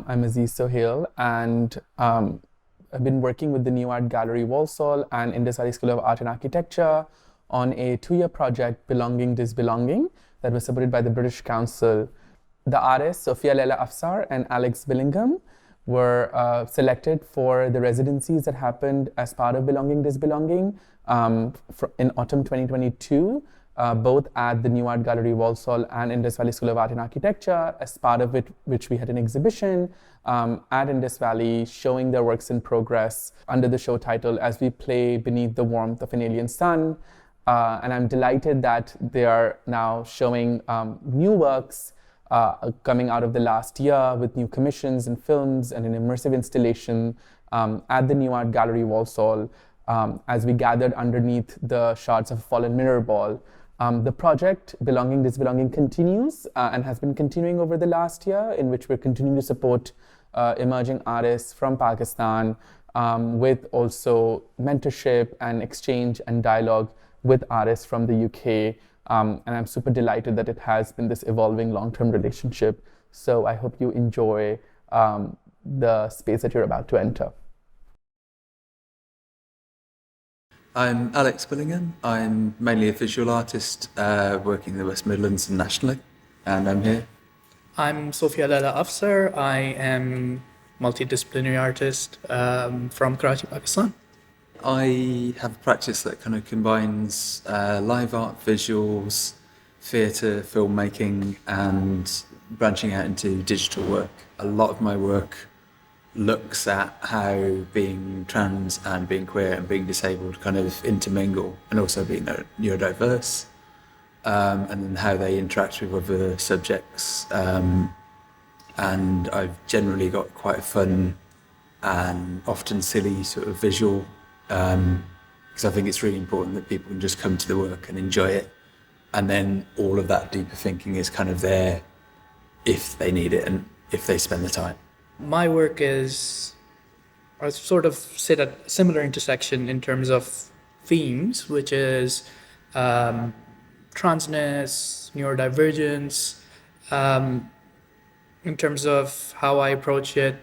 I'm Aziz Sohail, and I've been working with the new Art Gallery Walsall and Indus School of Art and Architecture on a 2-year project, Belonging, Disbelonging, that was supported by the British Council. The artists, Sophia-Layla Afsar and Alex Billingham, were selected for the residencies that happened as part of Belonging, Disbelonging in autumn 2022. Both at the New Art Gallery Walsall and Indus Valley School of Art and Architecture, as part of which we had an exhibition at Indus Valley showing their works in progress under the show title As We Play Beneath the Warmth of an Alien Sun. And I'm delighted that they are now showing new works coming out of the last year with new commissions and films and an immersive installation at the New Art Gallery Walsall as we gathered underneath the shards of a fallen mirror ball. The project, Belonging, Disbelonging, continues and has been continuing over the last year, in which we're continuing to support emerging artists from Pakistan with also mentorship and exchange and dialogue with artists from the UK. And I'm super delighted that it has been this evolving long-term relationship. So I hope you enjoy the space that you're about to enter. I'm Alex Billingham. I'm mainly a visual artist working in the West Midlands and nationally, and I'm here. I'm Sophia-Layla Afsar. I am multidisciplinary artist from Karachi, Pakistan. I have a practice that kind of combines live art, visuals, theatre, filmmaking, and branching out into digital work. A lot of my work looks at how being trans and being queer and being disabled kind of intermingle, and also being neurodiverse, and then how they interact with other subjects. And I've generally got quite a fun and often silly sort of visual, because I think it's really important that people can just come to the work and enjoy it, and then all of that deeper thinking is kind of there if they need it and if they spend the time. My work is, I sort of sit at a similar intersection in terms of themes, which is transness, neurodivergence. In terms of how I approach it,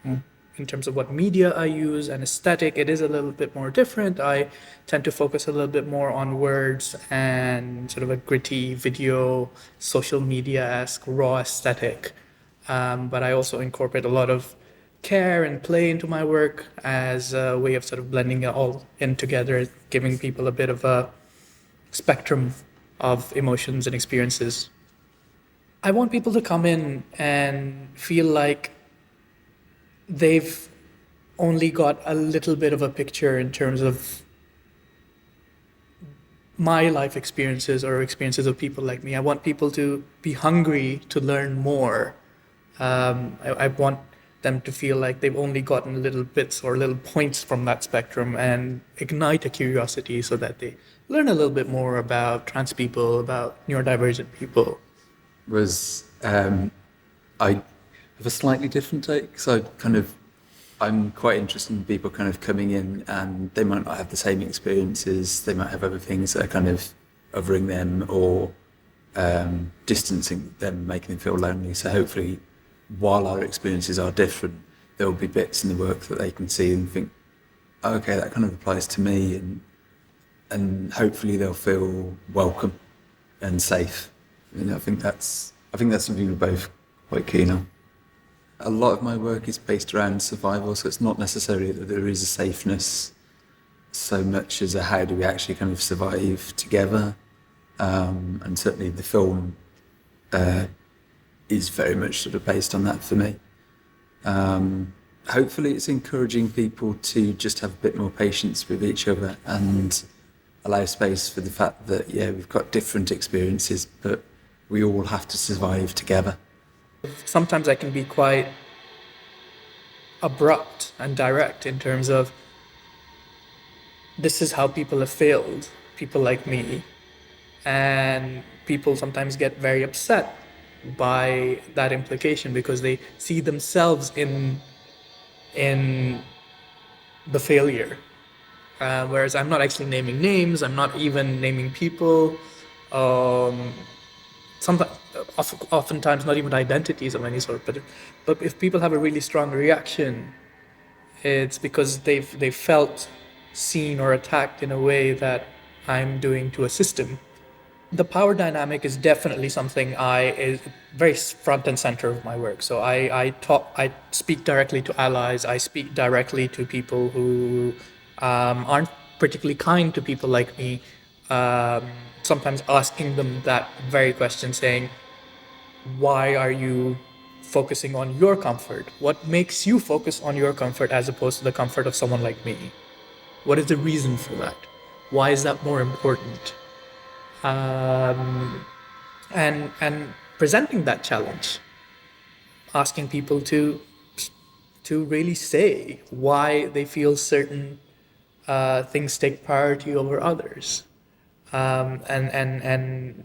in terms of what media I use and aesthetic, it is a little bit more different. I tend to focus a little bit more on words and sort of a gritty video, social media-esque, raw aesthetic. But I also incorporate a lot of care and play into my work as a way of sort of blending it all in together, giving people a bit of a spectrum of emotions and experiences. I want people to come in and feel like they've only got a little bit of a picture in terms of my life experiences or experiences of people like me. I want people to be hungry to learn more. I want them to feel like they've only gotten little bits or little points from that spectrum, and ignite a curiosity so that they learn a little bit more about trans people, about neurodivergent people. I have a slightly different take, so I'm quite interested in people kind of coming in, and they might not have the same experiences, they might have other things that are kind of othering them or distancing them, making them feel lonely. So hopefully, while our experiences are different, there will be bits in the work that they can see and think, oh, okay, that kind of applies to me, and hopefully they'll feel welcome and safe. I think that's something we're both quite keen on. A lot of my work is based around survival, so it's not necessarily that there is a safeness so much as a how do we actually kind of survive together. And certainly the film is very much sort of based on that for me. Hopefully it's encouraging people to just have a bit more patience with each other and allow space for the fact that, yeah, we've got different experiences, but we all have to survive together. Sometimes I can be quite abrupt and direct in terms of this is how people have failed, people like me. And people sometimes get very upset by that implication because they see themselves in the failure. Whereas I'm not actually naming names, I'm not even naming people. Sometimes oftentimes not even identities of any sort, but if people have a really strong reaction, it's because they've felt seen or attacked in a way that I'm doing to a system. The power dynamic is definitely something is very front and center of my work. So I speak directly to allies. I speak directly to people who aren't particularly kind to people like me. Sometimes asking them that very question, saying, "Why are you focusing on your comfort? What makes you focus on your comfort as opposed to the comfort of someone like me? What is the reason for that? Why is that more important?" And presenting that challenge, asking people to really say why they feel certain things take priority over others, and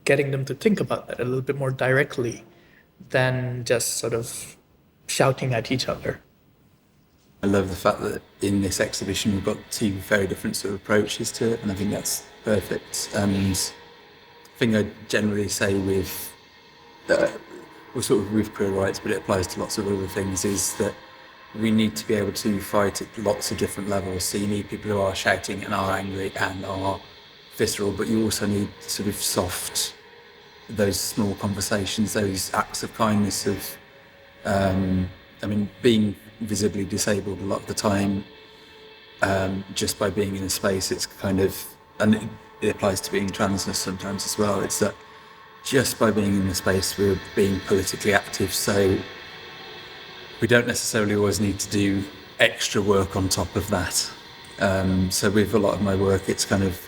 getting them to think about that a little bit more directly than just sort of shouting at each other. I love the fact that in this exhibition we've got two very different sort of approaches to it, and I think that's perfect. And the thing I generally say with queer rights, but it applies to lots of other things, is that we need to be able to fight at lots of different levels. So you need people who are shouting and are angry and are visceral, but you also need sort of soft, those small conversations, those acts of kindness of, being visibly disabled a lot of the time, just by being in a space, it's kind of, and it applies to being transness sometimes as well, it's that just by being in the space we're being politically active, so we don't necessarily always need to do extra work on top of that. So with a lot of my work, it's kind of,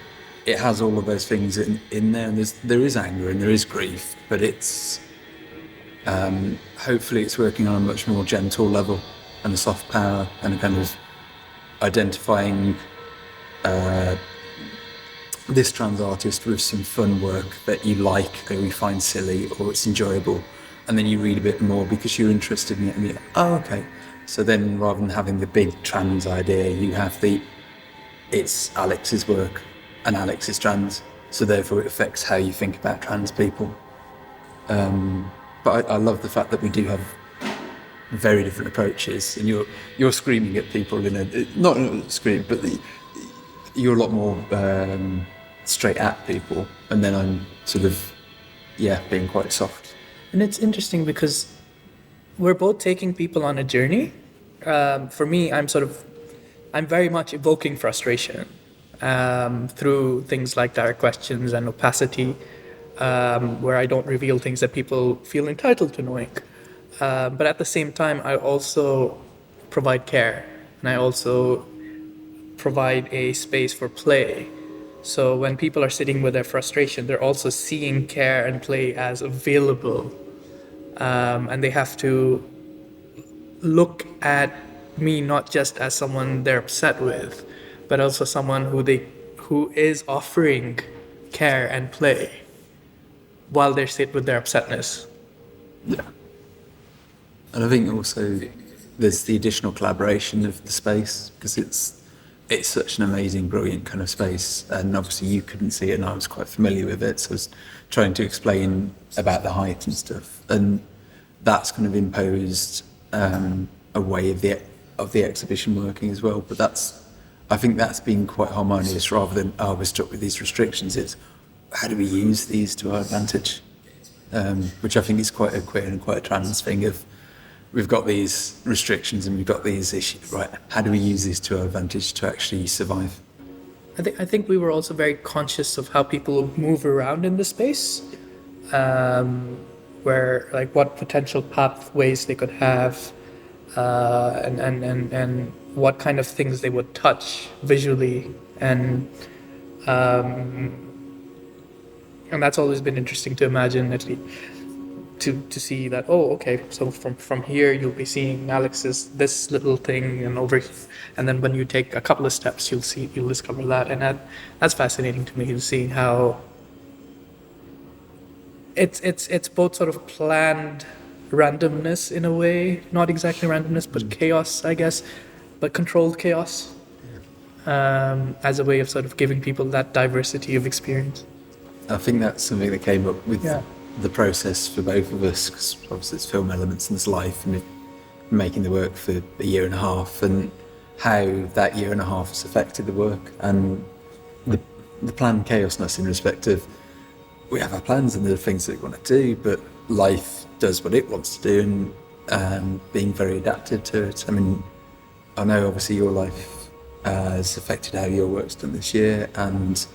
it has all of those things in there, and there is anger and there is grief, but it's hopefully it's working on a much more gentle level and a soft power and a kind of identifying this trans artist with some fun work that you like, or you find silly, or it's enjoyable, and then you read a bit more because you're interested in it, and you're like, oh, okay. So then rather than having the big trans idea, you have it's Alex's work, and Alex is trans, so therefore it affects how you think about trans people. But I love the fact that we do have very different approaches, and you're screaming at people in a, not scream, but you're a lot more straight at people, and then I'm sort of, being quite soft. And it's interesting because we're both taking people on a journey. For me, I'm very much evoking frustration through things like direct questions and opacity, where I don't reveal things that people feel entitled to knowing. But at the same time, I also provide care, and I also provide a space for play. So when people are sitting with their frustration, they're also seeing care and play as available. And they have to look at me not just as someone they're upset with, but also someone who is offering care and play while they sit with their upsetness. Yeah. And I think also there's the additional collaboration of the space, because it's such an amazing, brilliant kind of space, and obviously you couldn't see it and I was quite familiar with it, so I was trying to explain about the height and stuff, and that's kind of imposed a way of the exhibition working as well. But I think that's been quite harmonious, rather than, oh, we're stuck with these restrictions. It's how do we use these to our advantage, which I think is quite a queer and quite a trans thing of, we've got these restrictions and we've got these issues, right? How do we use these to our advantage to actually survive? I think we were also very conscious of how people move around in the space, where, like, what potential pathways they could have, and what kind of things they would touch visually, and that's always been interesting to imagine, at least. To see that, oh, okay, so from here you'll be seeing Alex's this little thing, and then when you take a couple of steps you'll discover that, and that's fascinating to me, to see how it's both sort of planned randomness in a way, not exactly randomness, but chaos, I guess, but controlled chaos, as a way of sort of giving people that diversity of experience. I think that's something that came up with the process for both of us, because obviously it's film elements and there's life, and we've been making the work for a year and a half, and how that year and a half has affected the work, and the planned chaosness in respect of we have our plans and there are things that we want to do, but life does what it wants to do, and being very adapted to it. I mean, I know obviously your life has affected how your work's done this year, and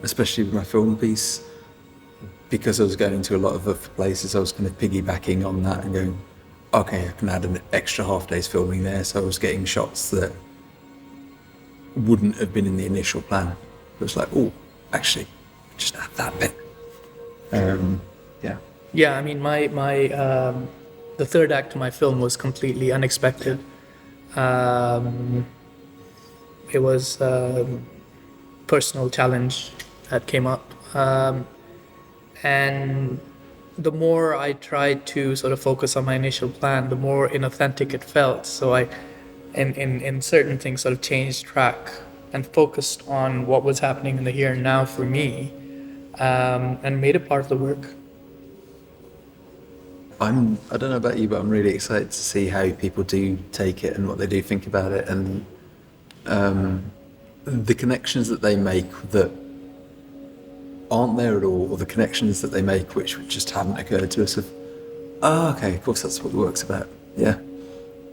especially with my film piece, because I was going to a lot of other places, I was kind of piggybacking on that and going, okay, I can add an extra half day's filming there, so I was getting shots that wouldn't have been in the initial plan. It was like, oh, actually, just add that bit. Yeah. Yeah, I mean, my the third act of my film was completely unexpected. It was a personal challenge that came up. And the more I tried to sort of focus on my initial plan, the more inauthentic it felt. So I, in certain things, sort of changed track and focused on what was happening in the here and now for me, and made it part of the work. I don't know about you, but I'm really excited to see how people do take it and what they do think about it, and the connections that they make that aren't there at all, or the connections that they make which just haven't occurred to us of, okay, of course that's what the work's about. Yeah.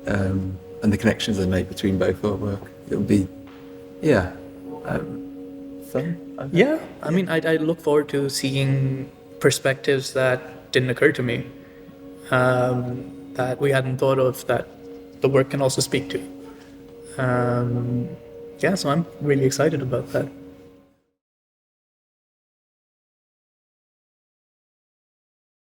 And the connections they make between both our work. It'll be, fun. Yeah, I mean, I look forward to seeing perspectives that didn't occur to me, that we hadn't thought of, that the work can also speak to. So I'm really excited about that.